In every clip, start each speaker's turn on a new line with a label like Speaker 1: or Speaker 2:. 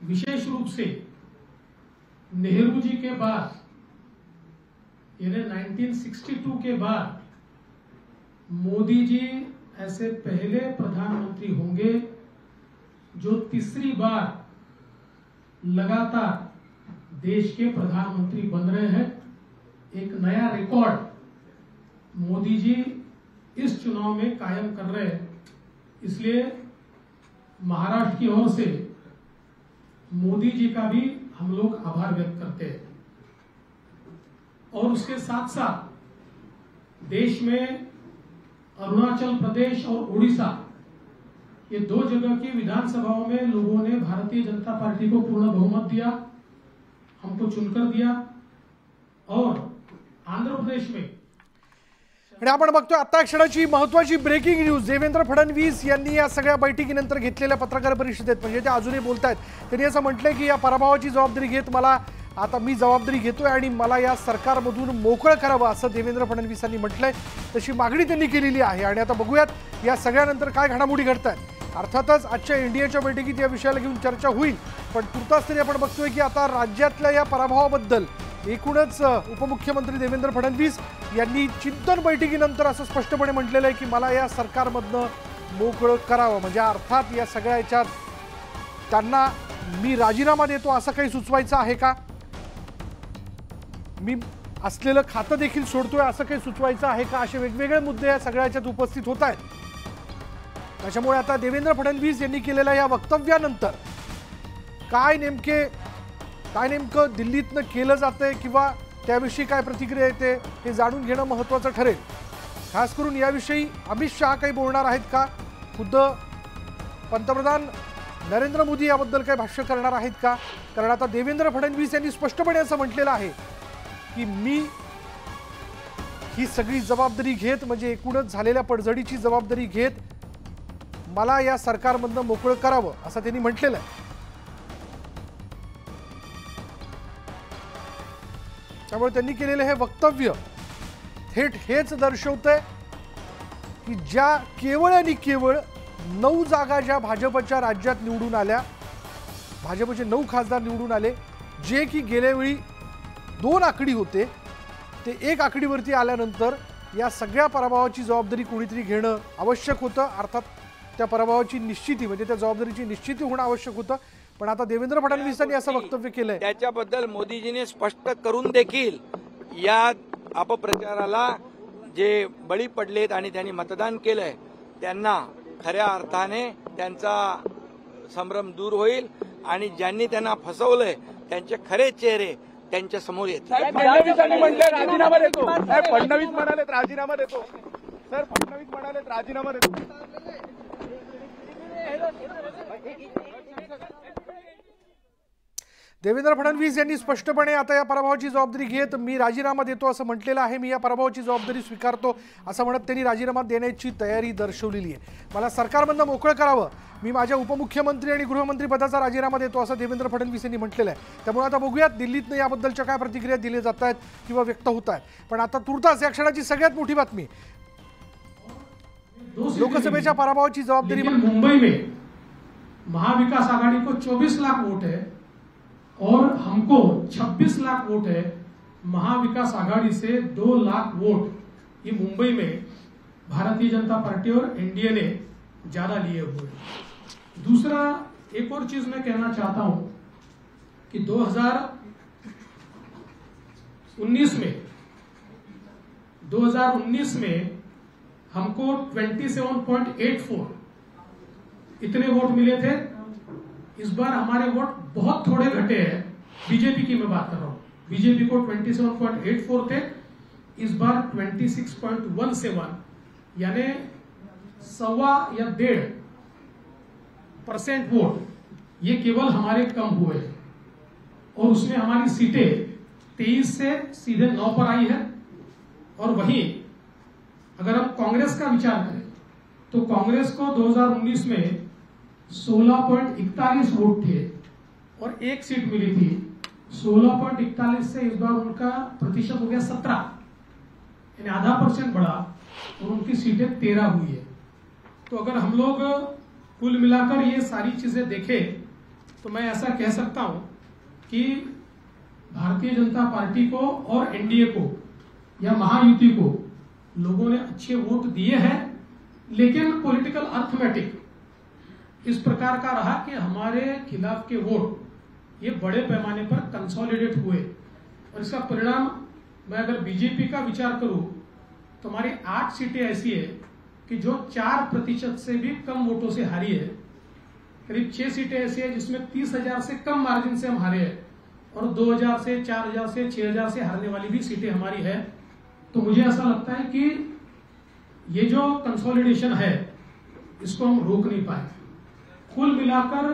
Speaker 1: विशेष रूप से नेहरू जी के बाद यानी 1962 के बाद मोदी जी ऐसे पहले प्रधानमंत्री होंगे जो तीसरी बार लगातार देश के प्रधानमंत्री बन रहे हैं। एक नया रिकॉर्ड मोदी जी इस चुनाव में कायम कर रहे हैं। इसलिए महाराष्ट्र की ओर से मोदी जी का भी हम लोग आभार व्यक्त करते हैं। और उसके साथ साथ देश में अरुणाचल प्रदेश और उड़ीसा ये दो जगह की विधानसभाओं में लोगों ने भारतीय जनता पार्टी को पूर्ण बहुमत दिया, हमको चुनकर दिया। और आंध्र प्रदेश में
Speaker 2: आणि आपण बघतोय आता क्षणाची महत्त्वाची ब्रेकिंग न्यूज। देवेंद्र फडणवीस यांनी या सगळ्या बैठकीनंतर घेतलेल्या पत्रकार परिषदेत म्हणजे ते अजूनही बोलतायत, त्यांनी असं म्हटलंय की या पराभवाची जबाबदारी घेत मला आता मी जबाबदारी घेतोय आणि मला या सरकारमधून मोकळं करावं असं देवेंद्र फडणवीसांनी म्हटलंय। तशी मागणी त्यांनी केलेली आहे आणि आता बघूयात या सगळ्यानंतर काय घडामोडी घडतायत। अर्थातच आजच्या इंडियाच्या बैठकीत या विषयाला घेऊन चर्चा होईल, पण तुर्तास तरी आपण बघतोय की आता राज्यातल्या या पराभवाबद्दल एकूणच उपमुख्यमंत्री देवेंद्र फडणवीस यांनी चिंतन बैठकीनंतर असं स्पष्टपणे म्हटलेलं आहे की मला या सरकारमधनं मोकळं करावं। म्हणजे अर्थात या सगळ्या याच्यात त्यांना मी राजीनामा देतो असं काही सुचवायचं आहे का, मी असलेलं खातं देखील सोडतोय असं काही सुचवायचं आहे का, असे वेगवेगळे मुद्दे या सगळ्याच्यात उपस्थित होत आहेत। त्याच्यामुळे आता देवेंद्र फडणवीस यांनी केलेल्या या वक्तव्यानंतर काय नेमकं दिल्लीतनं केलं जातंय किंवा त्याविषयी काय प्रतिक्रिया येते हे जाणून घेणं महत्त्वाचं ठरेल। खास करून याविषयी अमित शहा काही बोलणार आहेत का, खुद्द पंतप्रधान नरेंद्र मोदी याबद्दल काही भाष्य करणार आहेत का। कारण आता देवेंद्र फडणवीस यांनी स्पष्टपणे असं म्हटलेलं आहे की मी ही सगळी जबाबदारी घेत म्हणजे एकूणच झालेल्या पडझडीची जबाबदारी घेत मला या सरकारमधनं मोकळं करावं असं त्यांनी म्हटलेलं आहे। त्यामुळे त्यांनी केलेले हे वक्तव्य थेट हेच दर्शवतंय की ज्या केवळ आणि केवळ 9 जागा ज्या भाजपच्या राज्यात निवडून आल्या, भाजपचे 9 खासदार निवडून आले, जे की गेल्या वेळी 2 आकडी होते ते 1 आकडीवरती आल्यानंतर या सगळ्या पराभवाची जबाबदारी कोणीतरी घेणं आवश्यक होतं। अर्थात त्या पराभवाची निश्चिती म्हणजे त्या जबाबदारीची निश्चिती होणं आवश्यक होतं, पण आता देवेंद्र फडणवीसांनी असं वक्तव्य केलंय।
Speaker 3: त्याच्याबद्दल मोदीजींनी स्पष्ट करून देखील या अपप्रचाराला जे बळी पडलेत आणि त्यांनी मतदान केलंय त्यांना खऱ्या अर्थाने त्यांचा संभ्रम दूर होईल आणि ज्यांनी त्यांना फसवलंय त्यांचे खरे चेहरे त्यांच्या समोर येतील।
Speaker 4: फडणवीसांनी म्हटले राजीनामा देतो, फडणवीस म्हणाले राजीनामा देतो, सर फडणवीस म्हणाले राजीनामा देतो।
Speaker 2: देवेंद्र फडणवीस यांनी स्पष्टपणे आता या पराभवाची जबाबदारी घेत मी राजीनामा देतो असं म्हटलेलं आहे। मी या पराभवाची जबाबदारी स्वीकारतो असं म्हणत त्यांनी राजीनामा देण्याची तयारी दर्शवलेली आहे। मला सरकारमधनं मोकळं करावं, मी माझ्या उपमुख्यमंत्री आणि गृहमंत्री पदाचा राजीनामा देतो असं देवेंद्र फडणवीस यांनी म्हटलेलं आहे। त्यामुळे आता बघूयात दिल्लीतनं याबद्दलच्या काय प्रतिक्रिया दिल्या जात आहेत किंवा व्यक्त होत आहेत। पण आता तुर्तास या क्षणाची सगळ्यात मोठी बातमी, लोकसभेच्या पराभवाची जबाबदारी
Speaker 1: मुंबई में महाविकास आघाड़ी को 24 लाख वोट है और हमको 26 लाख वोट है। महाविकास आघाड़ी से 2 लाख वोट ये मुंबई में भारतीय जनता पार्टी और एनडीए ने ज्यादा लिए हुए। दूसरा एक और चीज मैं कहना चाहता हूं कि 2019 में हमको 27.84 इतने वोट मिले थे। इस बार हमारे वोट बहुत थोड़े घटे हैं, बीजेपी की मैं बात कर रहा हूं। बीजेपी को 27.84 थे, इस बार 26.17 यानी 1.25 या 1.5% वोट ये केवल हमारे कम हुए हैं। और उसमें हमारी सीटें 23 से सीधे 9 पर आई है। और वहीं अगर हम कांग्रेस का विचार करें तो कांग्रेस को 2019 में 16.41 वोट थे और 1 सीट मिली थी। 16.41 से इस बार उनका प्रतिशत हो गया 17, यानी आधा % बढ़ा और उनकी सीटें 13 हुई है। तो अगर हम लोग कुल मिलाकर ये सारी चीजें देखें तो तो मैं ऐसा कह सकता हूं कि भारतीय जनता पार्टी को और एनडीए को या महायुति को लोगों ने अच्छे वोट दिए हैं, लेकिन पॉलिटिकल अर्थमेटिक इस प्रकार का रहा कि हमारे खिलाफ के वोट ये बड़े पैमाने पर कंसोलिडेट हुए और इसका परिणाम मैं अगर बीजेपी का विचार करूं तो हमारी 8 सीटें ऐसी है कि जो 4% से भी कम वोटों से हारी है। करीब 6 सीटें ऐसी है जिसमें 30,000 से कम मार्जिन से हम हारे हैं और 2,000 से 4,000 से 6,000 से हारने वाली भी सीटें हमारी है। तो मुझे ऐसा लगता है कि ये जो कंसोलिडेशन है इसको हम रोक नहीं पाए। कुल मिलाकर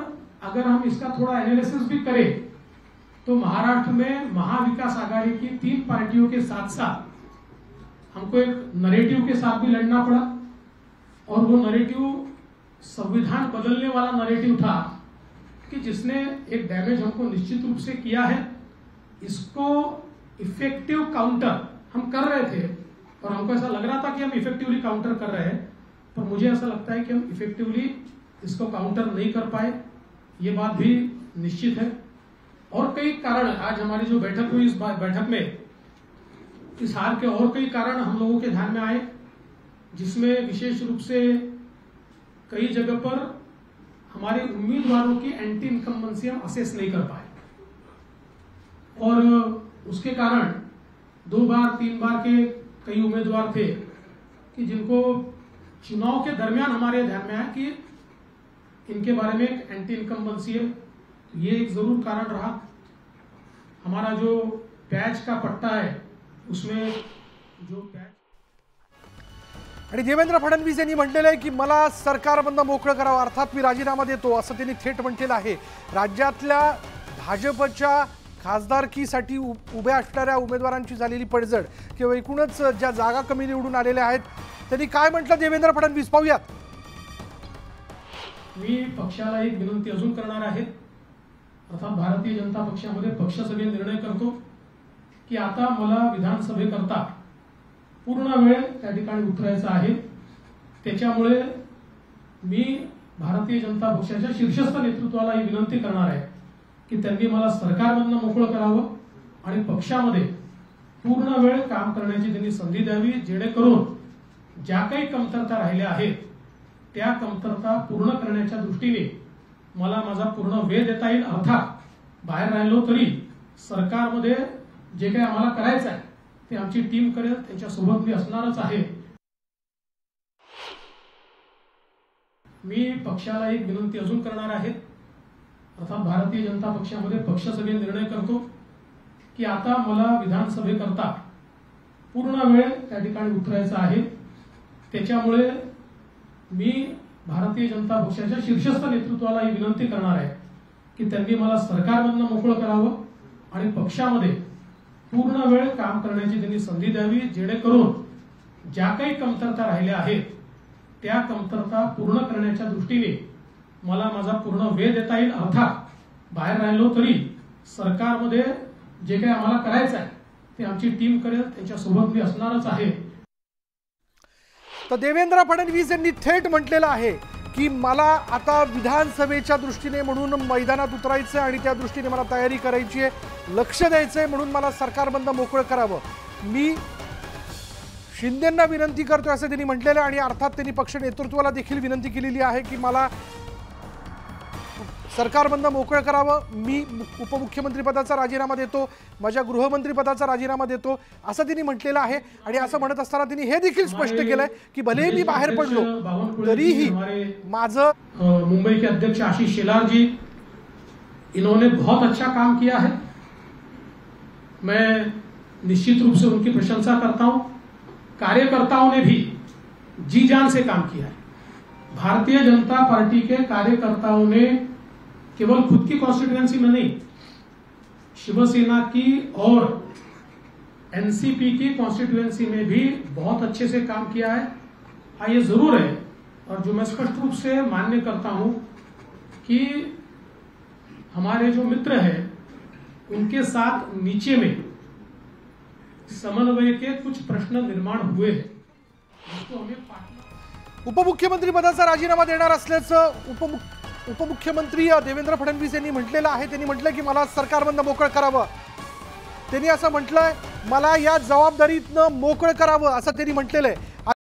Speaker 1: अगर हम इसका थोड़ा एनालिसिस भी करें तो महाराष्ट्र में महाविकास आघाड़ी की 3 पार्टियों के साथ साथ हमको एक नरेटिव के साथ भी लड़ना पड़ा और वो नरेटिव संविधान बदलने वाला नरेटिव था कि जिसने एक डैमेज हमको निश्चित रूप से किया है। इसको इफेक्टिव काउंटर हम कर रहे थे और हमको ऐसा लग रहा था कि हम इफेक्टिवली काउंटर कर रहे हैं, पर मुझे ऐसा लगता है कि हम इफेक्टिवली इसको काउंटर नहीं कर पाए, ये बात भी निश्चित है। और कई कारण, आज हमारी जो बैठक हुई इस बैठक में इस हार के और कई कारण हम लोगों के ध्यान में आए, जिसमें विशेष रूप से कई जगह पर हमारे उम्मीदवारों की एंटी इनकम्बेंसी हम असेस नहीं कर पाए और उसके कारण 2 बार 3 बार के कई उम्मीदवार थे कि जिनको चुनाव के दरमियान हमारे ध्यान में आया कि इनके बारे में एक एंटी इनकम्बेंसी है। ये एक जरूर कारण रहा। हमारा जो पैच का पट्टा है उसमें जो पैच
Speaker 2: आणि देवेंद्र फडणवीस यांनी म्हटलेलं आहे की मला सरकारमधनं मोकळं करावं, अर्थात मी राजीनामा देतो असं त्यांनी थेट म्हटलेलं आहे। राज्यातल्या भाजपच्या खासदारकीसाठी उभ्या असणाऱ्या उमेदवारांची झालेली पडझड किंवा एकूणच ज्या जागा कमी निवडून आलेल्या आहेत त्यांनी काय म्हटलं देवेंद्र फडणवीस पाहूयात।
Speaker 1: मी पक्षाला एक विनंती अजून करणार आहे, अर्थात भारतीय जनता पक्षामध्ये पक्ष सगळे निर्णय करतो की आता मला विधानसभेकरता पूर्ण वेळ त्या ठिकाणी उतरायचा आहे। त्याच्यामुळे मी भारतीय जनता पक्षाच्या शीर्षस्थ नेतृत्वाला ही विनंती करणार आहे की त्यांनी मला सरकारमधनं मोकळं करावं आणि पक्षामध्ये पूर्ण वेळ काम करण्याची त्यांनी संधी द्यावी, जेणेकरून ज्या काही कमतरता राहिल्या आहेत त्या कमतरता पूर्ण करण्याच्या दृष्टीने मला माझा पूर्ण वेळ देता येईल। अर्थात बाहेर राहिलो तरी सरकारमध्ये जे काही आम्हाला करायचं आहे ते आमची टीम करेल, त्यांच्यासोबत मी असणारच आहे। मी पक्षाला एक विनंती अजून करणार आहे, अर्थात भारतीय जनता पक्षामध्ये पक्ष सगळे निर्णय करतो की आता मला विधानसभेकरता पूर्ण वेळ त्या ठिकाणी उतरायचा आहे। त्याच्यामुळे मी भारतीय जनता पक्षाच्या शीर्षस्थ नेतृत्वाला ही विनंती करणार आहे की त्यांनी मला सरकारमधनं मोकळं करावं आणि पक्षामध्ये पूर्ण वेळ काम करण्याची त्यांनी संधी द्यावी, जेणेकरून ज्या काही कमतरता राहिल्या आहेत त्या कमतरता पूर्ण करण्याच्या दृष्टीने मला माझा पूर्ण वेळ देता येईल। अर्थात बाहेर राहिलो तरी सरकारमध्ये जे काही आम्हाला करायचं आहे ते आमची टीम करेल, त्यांच्यासोबत मी असणारच आहे।
Speaker 2: तर देवेंद्र फडणवीस यांनी थेट म्हटलेलं आहे की मला आता विधानसभेच्या दृष्टीने म्हणून मैदानात उतरायचं आणि त्या दृष्टीने मला तयारी करायची आहे, लक्ष द्यायचं आहे, म्हणून मला सरकारमधनं मोकळं करावं। मी शिंदेंना विनंती करतोय असं त्यांनी म्हटलेलं आहे आणि अर्थात त्यांनी पक्ष नेतृत्वाला देखील विनंती केलेली आहे की मला सरकारमधनं मोकळं करावं, मी उपमुख्यमंत्रीपदाचा राजीनामा देतो, माझ्या गृहमंत्रीपदाचा राजीनामा देतो असं त्यांनी म्हटलेलं आहे। आणि असं म्हणत असताना त्यांनी हे देखील स्पष्ट केलंय की भले मी बाहेर पडलो तरीही माझं
Speaker 1: मुंबई के अध्यक्ष आशीष शेलार जी, इन्होंने बहुत अच्छा काम किया है, मैं निश्चित रूप से उनकी प्रशंसा करता हूं। कार्यकर्ताओं ने भी जी जान से काम किया है। भारतीय जनता पार्टी के कार्यकर्ताओं ने केवल खुद की कॉन्स्टिट्यूएंसी में नहीं, शिवसेना की और एनसीपी की कॉन्स्टिट्यूएंसी में भी बहुत अच्छे से काम किया है। हाँ, ये जरूर है और जो मैं स्पष्ट रूप से मान्य करता हूं कि हमारे जो मित्र हैं उनके साथ नीचे में समन्वय के कुछ प्रश्न निर्माण हुए हैं, जिसको हमें
Speaker 2: उपमुख्यमंत्री पदाचा राजीनामा देणार असल्याचं उपमुख्यमंत्री देवेंद्र फडणवीस यांनी म्हटलेलं आहे. त्यांनी म्हटलं की मला सरकारमधनं मोकळं करावं. त्यांनी असं म्हटलंय मला या जबाबदारीतनं मोकळं करावं असं त्यांनी म्हटलेलं आहे.